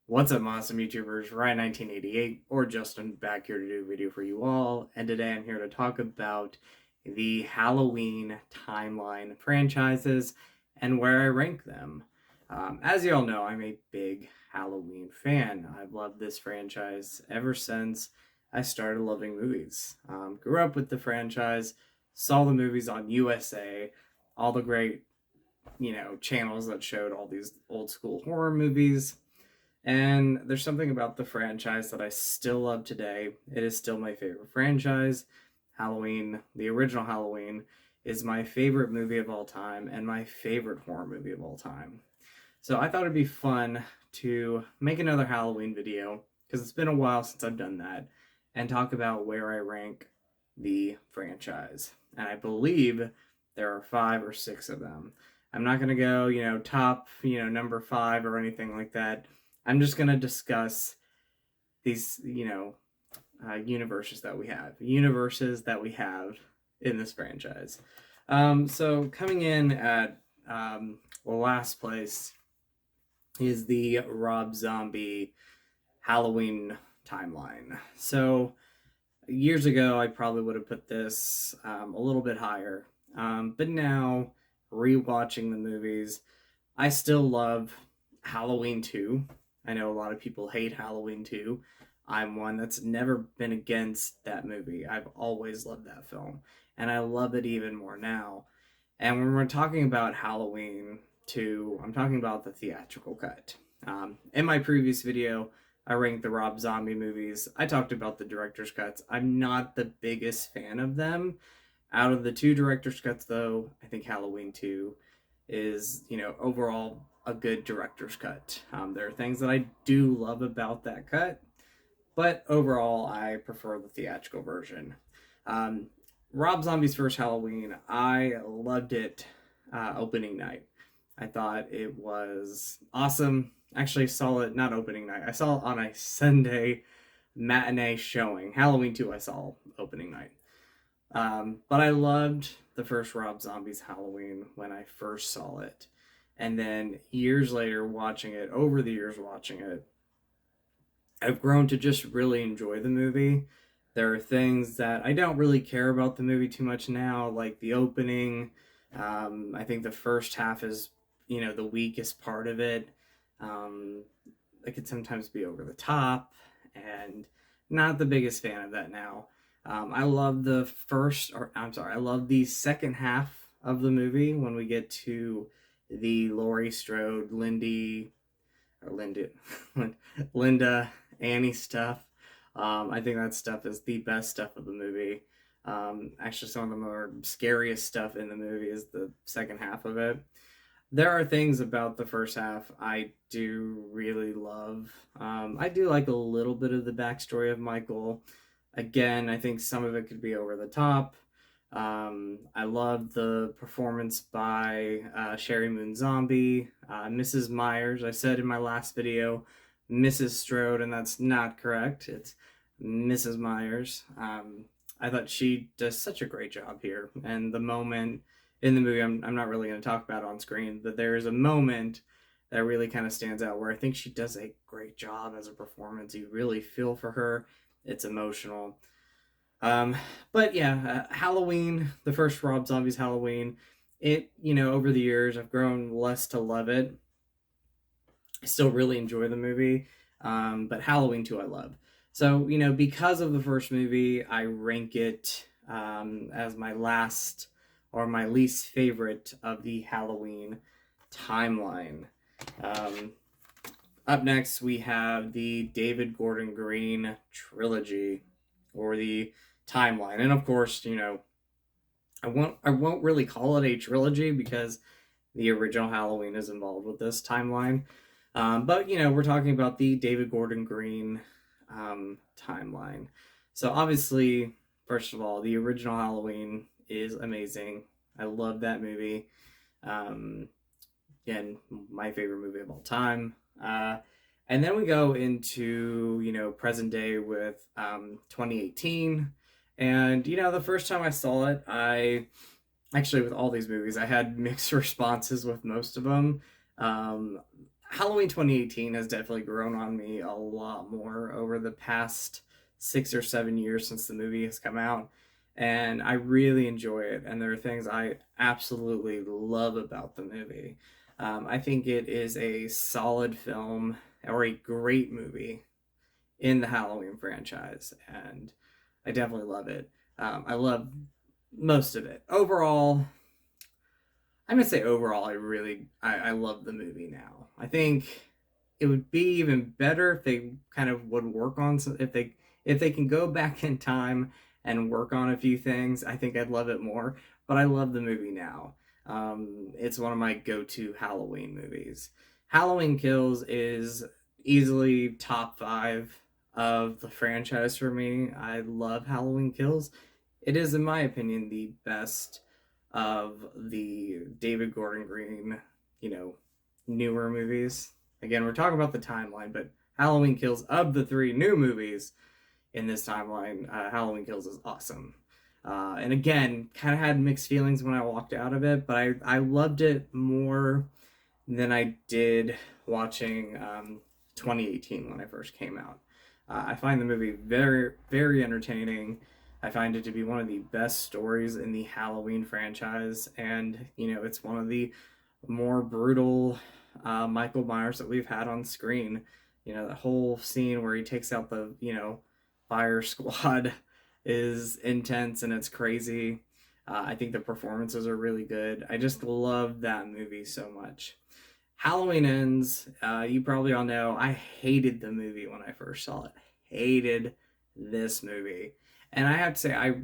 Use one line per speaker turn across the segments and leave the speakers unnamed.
What's up, awesome YouTubers? Ryan1988 or Justin back here to do a video for you all, and today I'm here to talk about the Halloween timeline franchises and where I rank them. As you all know, I'm a big Halloween fan. I've loved this franchise ever since I started loving movies. Grew up with the franchise, saw the movies on USA, all the great, channels that showed all these old school horror movies, and there's something about the franchise that I still love today. It is still my favorite franchise. Halloween, the original Halloween, is my favorite movie of all time and my favorite horror movie of all time. So I thought it'd be fun to make another Halloween video, because it's been a while since I've done that, and talk about where I rank the franchise. And I believe there are 5 or 6 of them. I'm not going to go, top, number 5 or anything like that. I'm just going to discuss these, universes that we have in this franchise. So coming in at last place is the Rob Zombie Halloween timeline. So years ago, I probably would have put this a little bit higher. But now, rewatching the movies, I still love Halloween 2. I know a lot of people hate Halloween 2. I'm one that's never been against that movie. I've always loved that film, and I love it even more now. And when we're talking about Halloween 2, I'm talking about the theatrical cut. In my previous video, I ranked the Rob Zombie movies. I talked about the director's cuts. I'm not the biggest fan of them. Out of the 2 director's cuts, though, I think Halloween 2 is, overall a good director's cut. There are things that I do love about that cut, but overall, I prefer the theatrical version. Rob Zombie's first Halloween, I loved it opening night. I thought it was awesome. Actually, saw it not opening night. I saw it on a Sunday matinee showing. Halloween 2 I saw opening night. But I loved the first Rob Zombie's Halloween when I first saw it. And then years later watching it, over the years watching it, I've grown to just really enjoy the movie. There are things that I don't really care about the movie too much now, like the opening. I think the first half is, the weakest part of it. It could sometimes be over the top, and not the biggest fan of that now. I love I love the second half of the movie when we get to the Laurie Strode, Linda, Annie stuff. I think that stuff is the best stuff of the movie. Actually, some of the more scariest stuff in the movie is the second half of it. There are things about the first half I do really love. I do like a little bit of the backstory of Michael. Again, I think some of it could be over the top. I love the performance by Sheri Moon Zombie, Mrs. Myers. I said in my last video, Mrs. Strode, and that's not correct. It's Mrs. Myers. I thought she does such a great job here. And the moment in the movie, I'm not really going to talk about on screen, but there's a moment that really kind of stands out where I think she does a great job as a performance. You really feel for her. It's emotional. But yeah, Halloween, the first Rob Zombie's Halloween, over the years, I've grown less to love it. I still really enjoy the movie, but Halloween 2 I love. So, because of the first movie, I rank it as my last or my least favorite of the Halloween timeline. Up next, we have the David Gordon Green trilogy, or the timeline. And of course, I won't really call it a trilogy because the original Halloween is involved with this timeline. But we're talking about the David Gordon Green timeline. So obviously, first of all, the original Halloween is amazing. I love that movie. Again, my favorite movie of all time. And then we go into, present day with 2018. And, the first time I saw it, with all these movies, I had mixed responses with most of them. Halloween 2018 has definitely grown on me a lot more over the past 6 or 7 years since the movie has come out. And I really enjoy it. And there are things I absolutely love about the movie. I think it is a solid film or a great movie in the Halloween franchise. And I definitely love it. I love most of it. Overall, I'm gonna say overall, I love the movie now. I think it would be even better if they kind of would work on some, if they can go back in time and work on a few things. I think I'd love it more. But I love the movie now. It's one of my go-to Halloween movies. Halloween Kills is easily top five of the franchise for me. I love Halloween Kills. It is, in my opinion, the best of the David Gordon Green, you know, newer movies. Again, we're talking about the timeline, but Halloween Kills, of the three new movies in this timeline, Halloween Kills is awesome. And again, kind of had mixed feelings when I walked out of it, but I loved it more than I did watching 2018 when I first came out. I find the movie very, very entertaining. I find it to be one of the best stories in the Halloween franchise, and it's one of the more brutal Michael Myers that we've had on screen. The whole scene where he takes out the fire squad is intense and it's crazy. I think the performances are really good. I just love that movie so much. Halloween Ends, you probably all know, I hated the movie when I first saw it. Hated this movie. And I have to say, I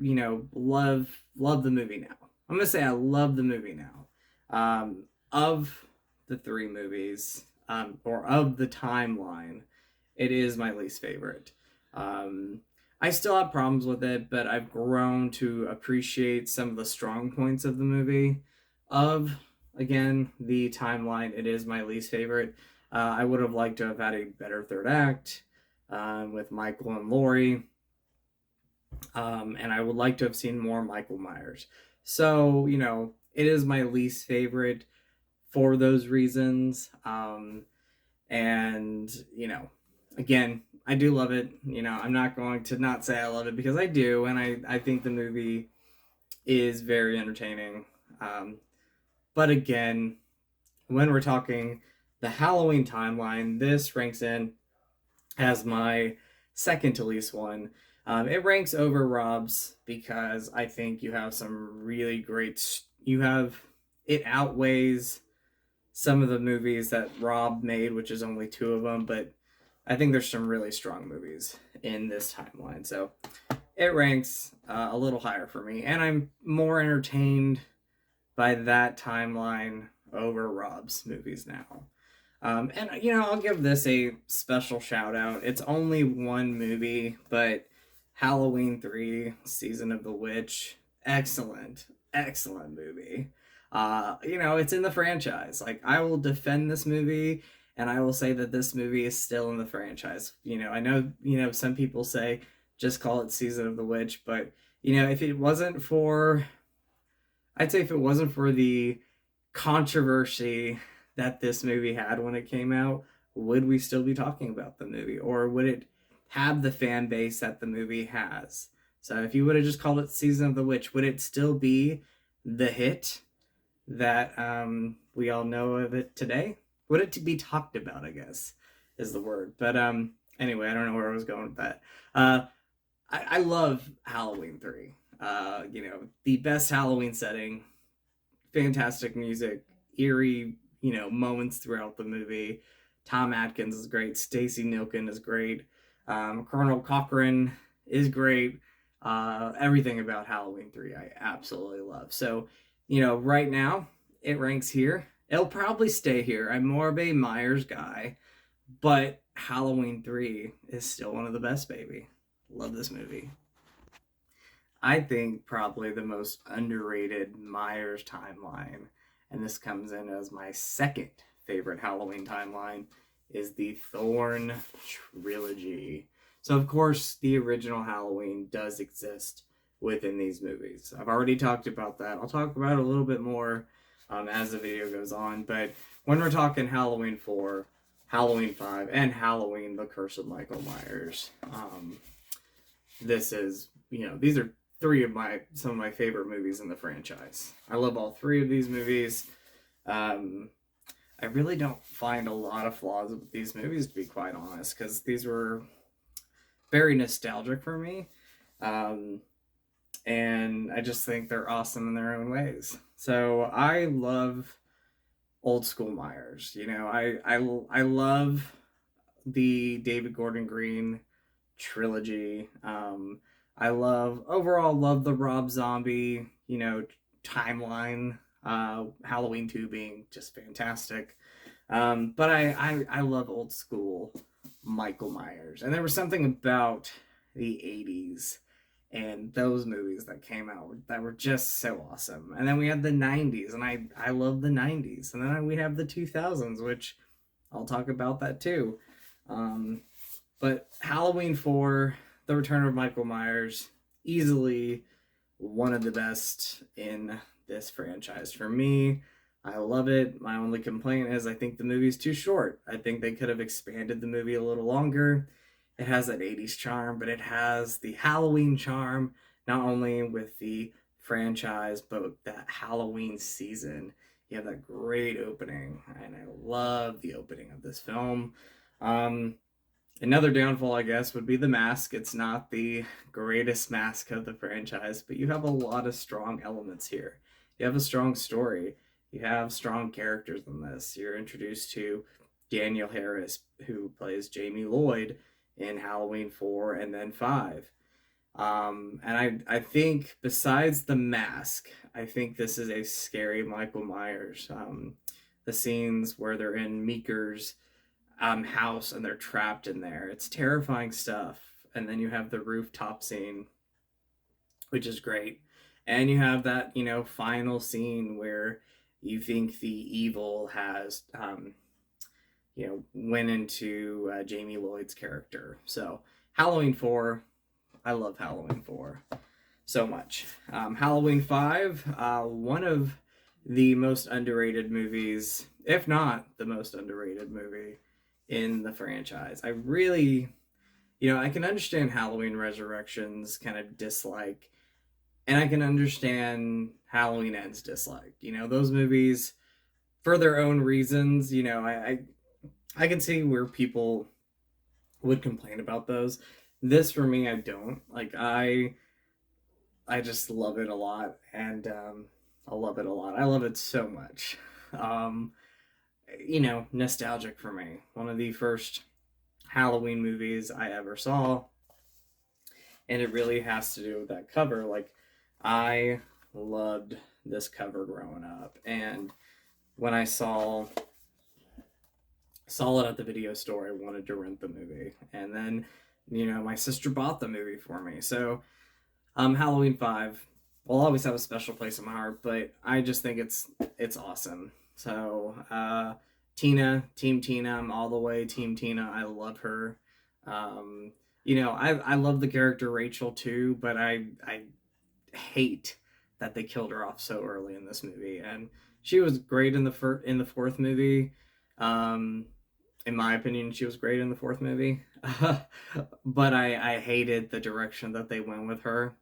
love the movie now. I'm gonna say I love the movie now. Of the three movies, or of the timeline, it is my least favorite. I still have problems with it, but I've grown to appreciate some of the strong points of the movie. Of, again, the timeline, it is my least favorite. I would have liked to have had a better third act with Michael and Laurie. And I would like to have seen more Michael Myers. So, it is my least favorite for those reasons. And, again, I do love it. I'm not going to not say I love it because I do. And I think the movie is very entertaining. But again, when we're talking the Halloween timeline, this ranks in as my second to least one. It ranks over Rob's because I think you have some really great. It outweighs some of the movies that Rob made, which is only two of them, but I think there's some really strong movies in this timeline. So it ranks a little higher for me, and I'm more entertained by that timeline over Rob's movies now. And I'll give this a special shout out. It's only one movie, but Halloween 3 Season of the Witch, excellent movie. It's in the franchise. Like, I will defend this movie, and I will say that this movie is still in the franchise. I know some people say just call it Season of the Witch, but if it wasn't for the controversy that this movie had when it came out, would we still be talking about the movie, or would it have the fan base that the movie has? So if you would have just called it Season of the Witch, would it still be the hit that we all know of it today? Would it be talked about, I guess, is the word. But anyway, I don't know where I was going with that. I love Halloween 3. The best Halloween setting, fantastic music, eerie, moments throughout the movie. Tom Atkins is great. Stacey Nilkin is great. Colonel Cochran is great. Everything about Halloween 3 I absolutely love. So, right now it ranks here. It'll probably stay here. I'm more of a Myers guy, but Halloween 3 is still one of the best, baby. Love this movie. I think probably the most underrated Myers timeline, and this comes in as my second favorite Halloween timeline, is the Thorn trilogy. So, of course, the original Halloween does exist within these movies. I've already talked about that. I'll talk about it a little bit more as the video goes on. But when we're talking Halloween 4, Halloween 5 and Halloween The Curse of Michael Myers. This is, these are some of my favorite movies in the franchise. I love all three of these movies. I really don't find a lot of flaws with these movies, to be quite honest, because these were very nostalgic for me. And I just think they're awesome in their own ways. So I love old school Myers. I love the David Gordon Green trilogy. I love the Rob Zombie, timeline. Halloween 2 being just fantastic. But I love old school Michael Myers. And there was something about the 80s and those movies that came out that were just so awesome. And then we had the 90s, and I love the 90s. And then we have the 2000s, which I'll talk about that too. But Halloween 4, The Return of Michael Myers, easily one of the best in this franchise. For me, I love it. My only complaint is I think the movie's too short. I think they could have expanded the movie a little longer. It has that 80s charm, but it has the Halloween charm, not only with the franchise, but that Halloween season. You have that great opening, and I love the opening of this film. Another downfall, I guess, would be the mask. It's not the greatest mask of the franchise, but you have a lot of strong elements here. You have a strong story. You have strong characters in this. You're introduced to Danielle Harris, who plays Jamie Lloyd in Halloween 4 and then 5. And I think besides the mask, I think this is a scary Michael Myers. The scenes where they're in Meeker's house and they're trapped in there. It's terrifying stuff. And then you have the rooftop scene, which is great. And you have that, final scene where you think the evil has, went into Jamie Lloyd's character. So Halloween 4, I love Halloween 4 so much. Halloween 5, one of the most underrated movies, if not the most underrated movie in the franchise. I really, I can understand Halloween Resurrection's kind of dislike, and I can understand Halloween Ends dislike. Those movies, for their own reasons, I can see where people would complain about those. This, for me, I don't. I just love it a lot, and I love it a lot. I love it so much. Nostalgic for me. One of the first Halloween movies I ever saw, and it really has to do with that cover. I loved this cover growing up, and when I saw it at the video store, I wanted to rent the movie, and then my sister bought the movie for me. So Halloween 5 will always have a special place in my heart, but I just think it's awesome. So Team Tina, I'm all the way Team Tina. I love her. I love the character Rachel too, but I hate that they killed her off so early in this movie. And she was great in the fourth movie. In my opinion, she was great in the fourth movie. But I hated the direction that they went with her.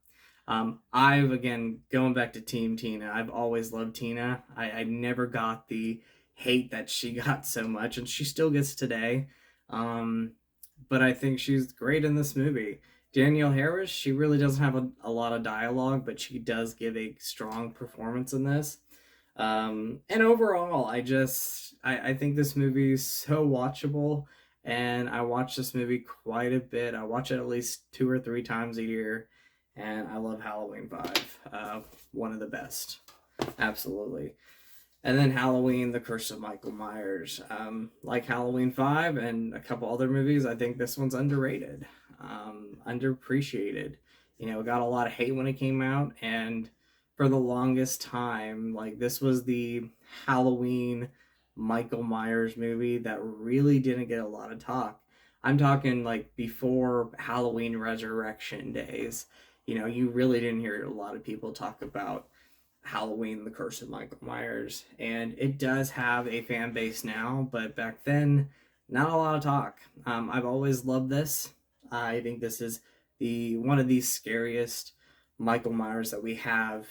Again, going back to Team Tina, I've always loved Tina. I never got the hate that she got so much, and she still gets today. But I think she's great in this movie. Danielle Harris, she really doesn't have a lot of dialogue, but she does give a strong performance in this. And overall, I think this movie is so watchable, and I watch this movie quite a bit. I watch it at least 2 or 3 times a year, and I love Halloween 5. One of the best. Absolutely. And then Halloween, The Curse of Michael Myers. Like Halloween 5 and a couple other movies, I think this one's underrated. Underappreciated. It got a lot of hate when it came out, and for the longest time, this was the Halloween Michael Myers movie that really didn't get a lot of talk. I'm talking before Halloween Resurrection days. You really didn't hear a lot of people talk about Halloween, The Curse of Michael Myers. And it does have a fan base now, but back then not a lot of talk. I've always loved this. I think this is one of the scariest Michael Myers that we have.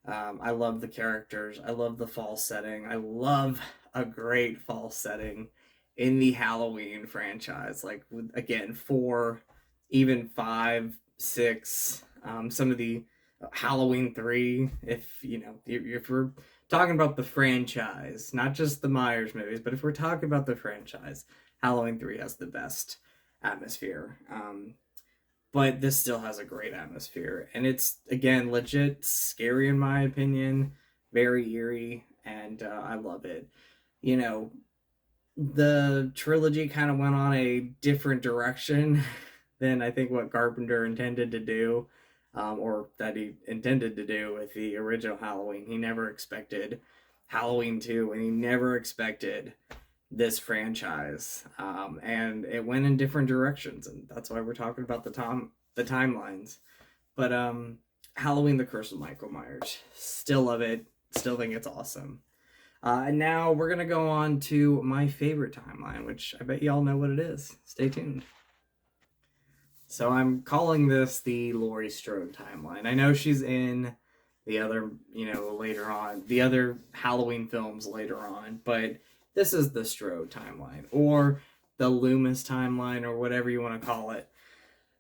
I love the characters. I love the fall setting. I love a great fall setting in the Halloween franchise. Like, again, 4, even 5, 6, some of the Halloween 3. If we're talking about the franchise, not just the Myers movies, but if we're talking about the franchise, Halloween 3 has the best atmosphere. But this still has a great atmosphere, and it's, again, legit scary in my opinion, very eerie, and I love it. You know, the trilogy kind of went on a different direction than I think what Carpenter intended to do, or that he intended to do with the original Halloween. He never expected Halloween 2, and he never expected this franchise, and it went in different directions, and that's why we're talking about the timelines. But Halloween: The Curse of Michael Myers, still love it, still think it's awesome. And now we're gonna go on to my favorite timeline, which I bet y'all know what it is. Stay tuned. So I'm calling this the Laurie Strode timeline. I know she's in the other, later on, the other Halloween films later on, but this is the Strode timeline, or the Loomis timeline, or whatever you want to call it.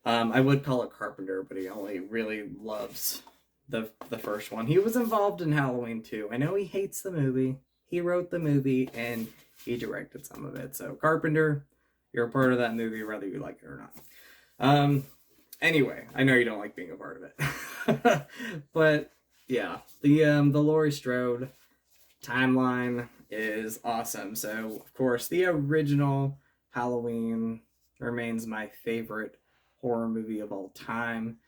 I would call it Carpenter, but he only really loves the first one. He was involved in Halloween 2. I know he hates the movie. He wrote the movie, and he directed some of it. So, Carpenter, you're a part of that movie, whether you like it or not. Anyway, I know you don't like being a part of it. But, yeah, the Laurie Strode timeline is awesome. So, of course, the original Halloween remains my favorite horror movie of all time,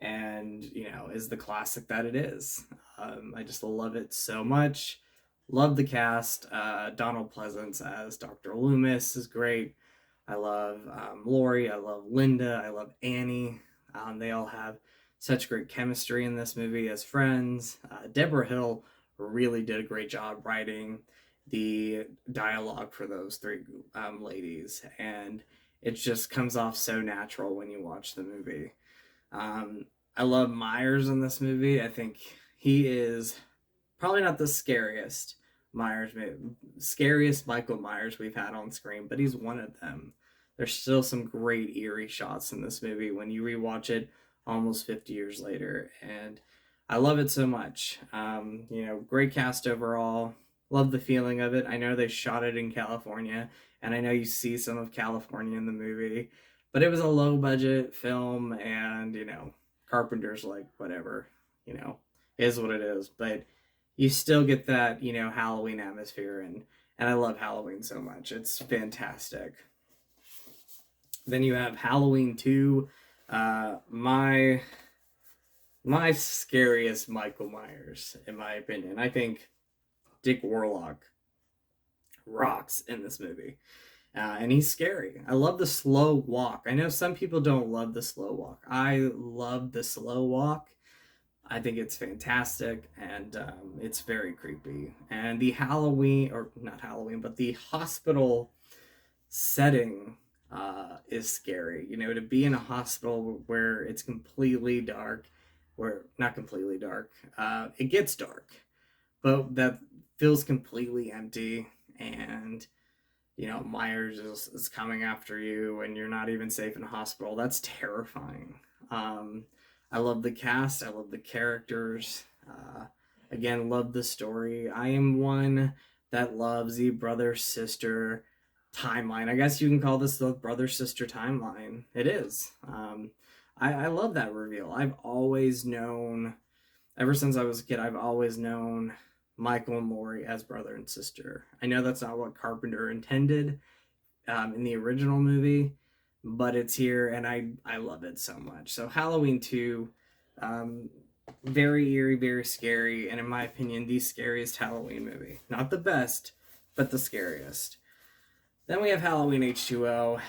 and is the classic that it is. I just love it so much. Love the cast. Donald Pleasence as Dr. Loomis is great. I love Laurie. I love Linda. I love Annie. They all have such great chemistry in this movie as friends. Deborah Hill really did a great job writing the dialogue for those 3 ladies, and it just comes off so natural when you watch the movie. I love Myers in this movie. I think he is probably not the scariest Michael Myers we've had on screen, but he's one of them. There's still some great eerie shots in this movie when you rewatch it almost 50 years later, and I love it so much. Great cast overall. Love the feeling of it. I know they shot it in California, and I know you see some of California in the movie, but it was a low budget film, and Carpenter's like, whatever, is what it is. But you still get that, Halloween atmosphere, and I love Halloween so much. It's fantastic. Then you have Halloween 2, my scariest Michael Myers, in my opinion. I think Dick Warlock rocks in this movie. And he's scary. I love the slow walk. I know some people don't love the slow walk. I love the slow walk. I think it's fantastic, and it's very creepy. And the the hospital setting is scary. To be in a hospital where it's completely dark, not completely dark, it gets dark, but that feels completely empty, and Myers is coming after you, and you're not even safe in a hospital. That's terrifying. I love the cast. I love the characters. Again, love the story. I am one that loves the brother-sister timeline. I guess you can call this the brother-sister timeline. It is. I love that reveal. I've always known, ever since I was a kid, I've always known Michael and Laurie as brother and sister. I know that's not what Carpenter intended in the original movie, but it's here, and I love it so much. So Halloween 2, very eerie, very scary, and in my opinion, the scariest Halloween movie. Not the best, but the scariest. Then we have Halloween H2O,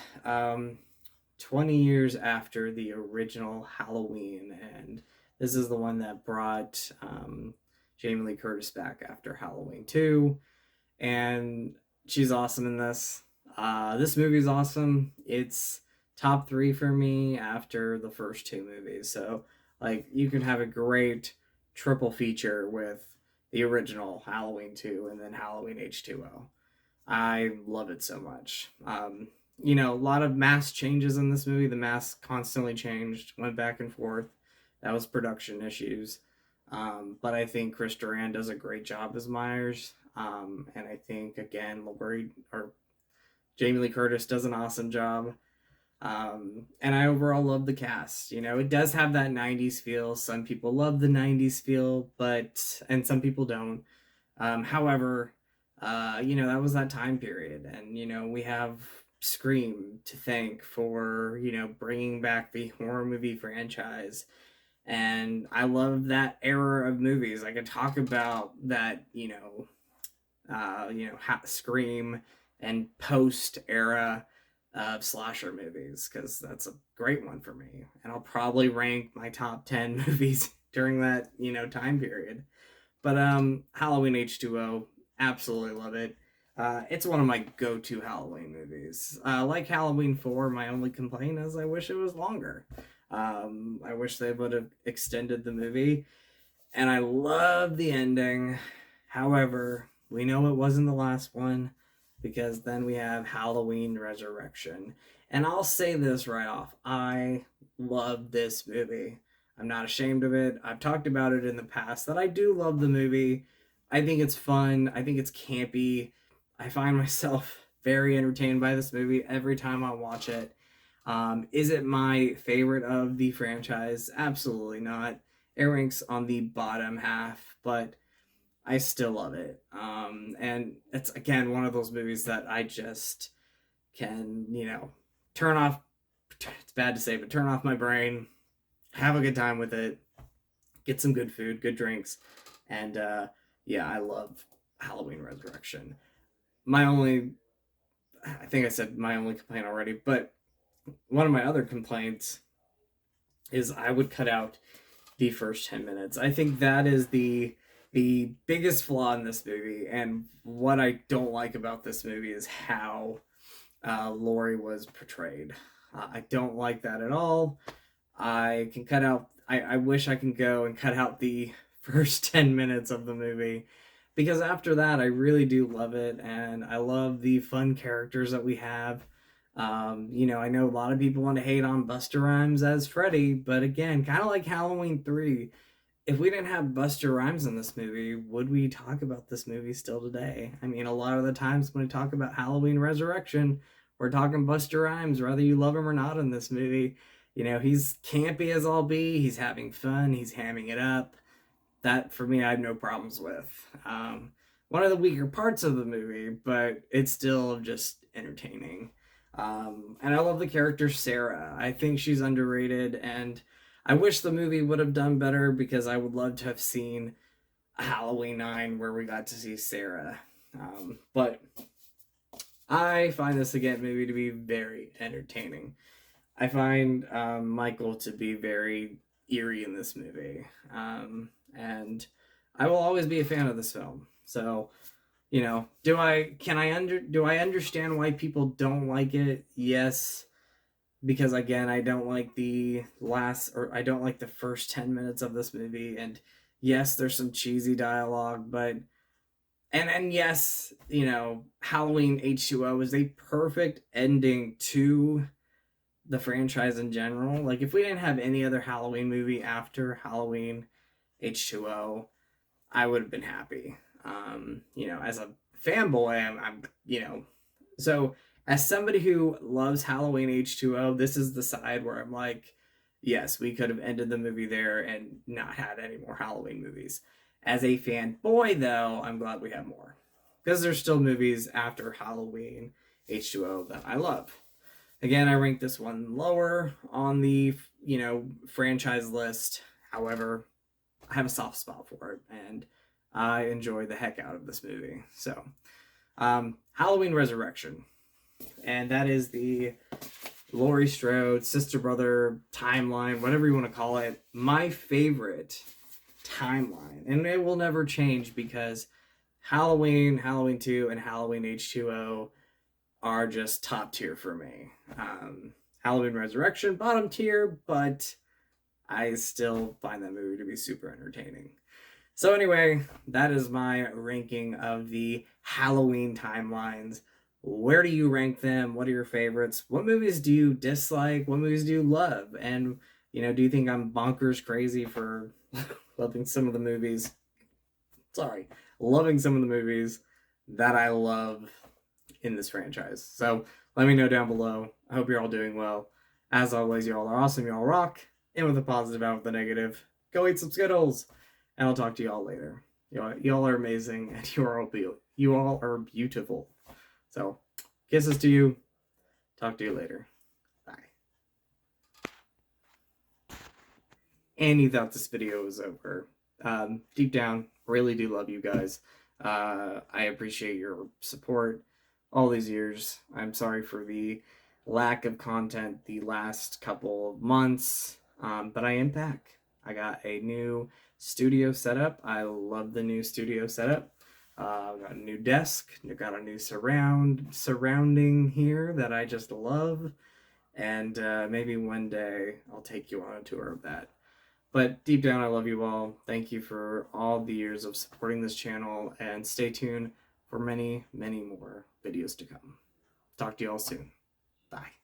20 years after the original Halloween, and this is the one that brought Jamie Lee Curtis back after Halloween 2, and she's awesome in this. This movie's awesome. It's top 3 for me after the first 2 movies. So, like, you can have a great triple feature with the original Halloween 2 and then Halloween H2O. I love it so much. A lot of mask changes in this movie. The mask constantly changed, went back and forth. That was production issues. But I think Chris Duran does a great job as Myers. And I think, again, Jamie Lee Curtis does an awesome job. And I overall love the cast. It does have that 90s feel. Some people love the 90s feel, and some people don't. However, that was that time period. And, we have Scream to thank for, bringing back the horror movie franchise. And I love that era of movies. I could talk about that, Scream and post era of slasher movies, because that's a great one for me. And I'll probably rank my top 10 movies during that, time period. But Halloween H2O, absolutely love it. It's one of my go-to Halloween movies. Like Halloween 4, my only complaint is I wish it was longer. I wish they would have extended the movie. And I love the ending. However, we know it wasn't the last one, because then we have Halloween Resurrection. And I'll say this right off. I love this movie. I'm not ashamed of it. I've talked about it in the past that I do love the movie. I think it's fun. I think it's campy. I find myself very entertained by this movie every time I watch it. Is it my favorite of the franchise? Absolutely not. It ranks on the bottom half, but I still love it. And it's, again, one of those movies that I just can, turn off. It's bad to say, but turn off my brain, have a good time with it, get some good food, good drinks. And I love Halloween Resurrection. I think I said my only complaint already, but one of my other complaints is I would cut out the first 10 minutes. I think that is the biggest flaw in this movie, and what I don't like about this movie is how Laurie was portrayed. I don't like that at all. I can cut out, I wish I can go and cut out the first 10 minutes of the movie, because after that I really do love it, and I love the fun characters that we have. I know a lot of people want to hate on Busta Rhymes as Freddy, but again, kind of like Halloween 3, if we didn't have Busta Rhymes in this movie, would we talk about this movie still today? I mean, a lot of the times when we talk about Halloween Resurrection, we're talking Busta Rhymes, whether you love him or not in this movie. He's campy as all be, he's having fun, he's hamming it up. That, for me, I have no problems with. One of the weaker parts of the movie, but it's still just entertaining. And I love the character Sarah. I think she's underrated, and I wish the movie would have done better, because I would love to have seen Halloween 9 where we got to see Sarah. But I find this, again, movie to be very entertaining. I find Michael to be very eerie in this movie. And I will always be a fan of this film. So, do I understand why people don't like it? Yes. Because, again, I don't like I don't like the first 10 minutes of this movie. And yes, there's some cheesy dialogue, but, and yes, Halloween H2O is a perfect ending to the franchise in general. Like, if we didn't have any other Halloween movie after Halloween H2O, I would have been happy. As a fanboy, I'm so as somebody who loves Halloween H2O, this is the side where I'm like, yes, we could have ended the movie there and not had any more Halloween movies. As a fanboy, though, I'm glad we have more, because there's still movies after Halloween H2O that I love. Again, I rank this one lower on the, franchise list. However, I have a soft spot for it, and I enjoy the heck out of this movie. So, Halloween Resurrection. And that is the Laurie Strode sister brother timeline, whatever you want to call it. My favorite timeline. And it will never change, because Halloween, Halloween 2, and Halloween H2O are just top tier for me. Halloween Resurrection, bottom tier, but I still find that movie to be super entertaining. So anyway, that is my ranking of the Halloween timelines. Where do you rank them? What are your favorites? What movies do you dislike? What movies do you love? And, do you think I'm bonkers crazy for loving some of the movies? Loving some of the movies that I love in this franchise. So let me know down below. I hope you're all doing well. As always, you all are awesome. You all rock. In with the positive, out with the negative. Go eat some Skittles. And I'll talk to you all later. You all are amazing, and you all are beautiful. So, kisses to you. Talk to you later. Bye. And you thought this video was over. Deep down, really do love you guys. I appreciate your support all these years. I'm sorry for the lack of content the last couple of months, but I am back. I got a new studio setup. I love the new studio setup. Got a new desk. Got a new surrounding here that I just love. And maybe one day I'll take you on a tour of that. But deep down, I love you all. Thank you for all the years of supporting this channel, and stay tuned for many, many more videos to come. Talk to you all soon. Bye.